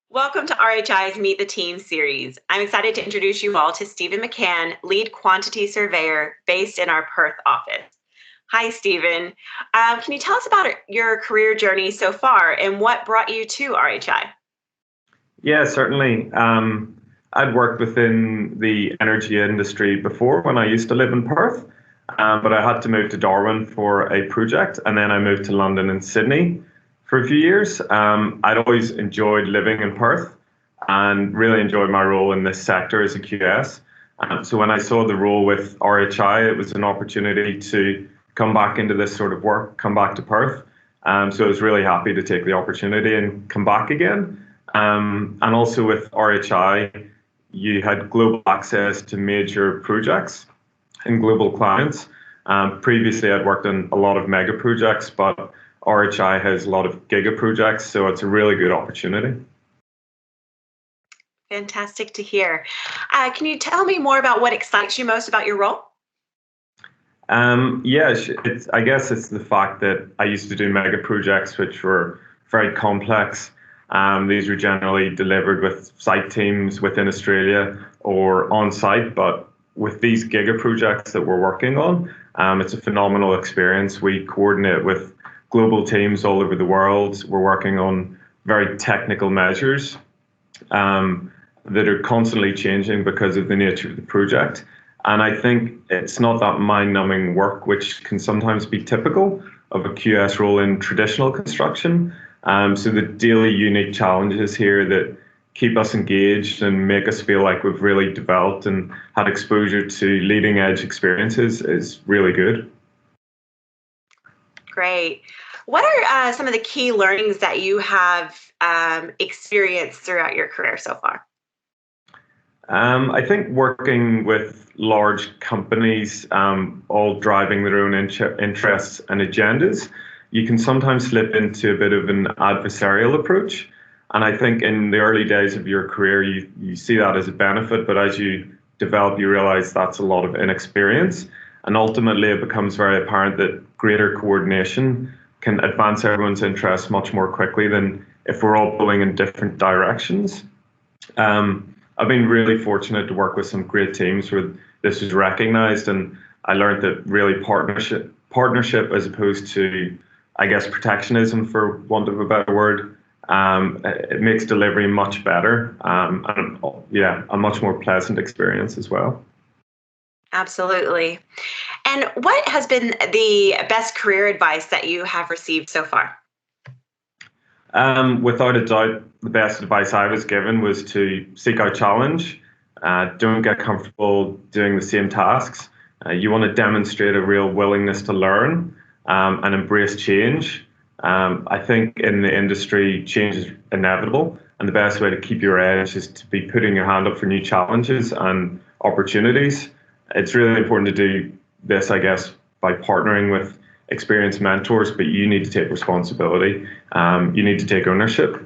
Welcome to RHI's Meet the Team series. I'm excited to introduce you all to Steven McCann, lead quantity surveyor based in our Perth office. Hi, Steven. Can you tell us about your career journey so far and what brought you to RHI? Yeah, certainly. I'd worked within the energy industry before when I used to live in Perth, but I had to move to Darwin for a project, and then I moved to London and Sydney for a few years. I'd always enjoyed living in Perth and really enjoyed my role in this sector as a QS. So when I saw the role with RHI, it was an opportunity to come back into this sort of work, come back to Perth. So I was really happy to take the opportunity and come back again. And also with RHI, you had global access to major projects and global clients. Previously, I'd worked on a lot of mega projects, but RHI has a lot of giga projects, so it's a really good opportunity. Fantastic to hear. Can you tell me more about what excites you most about your role? Yeah, I guess it's the fact that I used to do mega projects, which were very complex. These were generally delivered with site teams within Australia or on site, but with these giga projects that we're working on, it's a phenomenal experience. We coordinate with global teams all over the world. We're working on very technical measures that are constantly changing because of the nature of the project. And I think it's not that mind-numbing work, which can sometimes be typical of a QS role in traditional construction. So the daily unique challenges here that keep us engaged and make us feel like we've really developed and had exposure to leading edge experiences is really good. Great. What are some of the key learnings that you have experienced throughout your career so far? I think working with large companies, all driving their own interests and agendas, you can sometimes slip into a bit of an adversarial approach. And I think in the early days of your career, you see that as a benefit, but as you develop, you realize that's a lot of inexperience. And ultimately, it becomes very apparent that greater coordination can advance everyone's interests much more quickly than if we're all pulling in different directions. I've been really fortunate to work with some great teams where this was recognized, and I learned that really partnership as opposed to, I guess, protectionism, for want of a better word, it makes delivery much better, and yeah, a much more pleasant experience as well. Absolutely. And what has been the best career advice that you have received so far? Without a doubt, the best advice I was given was to seek out challenge. Don't get comfortable doing the same tasks. You want to demonstrate a real willingness to learn and embrace change. I think in the industry, change is inevitable, and the best way to keep your edge is to be putting your hand up for new challenges and opportunities. It's really important to do this, I guess, by partnering with experienced mentors, but you need to take responsibility. You need to take ownership.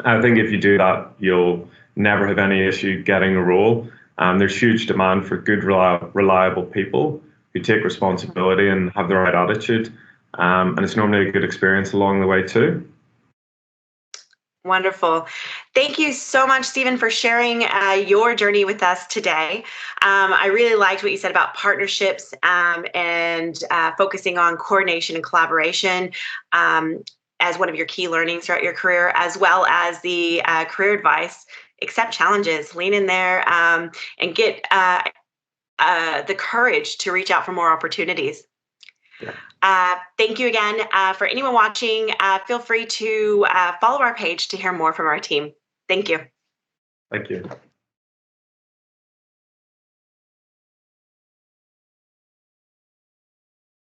I think if you do that, you'll never have any issue getting a role. There's huge demand for good, reliable people who take responsibility and have the right attitude. And it's normally a good experience along the way too. Wonderful. Thank you so much, Stephen, for sharing your journey with us today. I really liked what you said about partnerships and focusing on coordination and collaboration as one of your key learnings throughout your career, as well as the career advice. Accept challenges, lean in there, and get the courage to reach out for more opportunities. Thank you again. For anyone watching, feel free to follow our page to hear more from our team. Thank you. Thank you.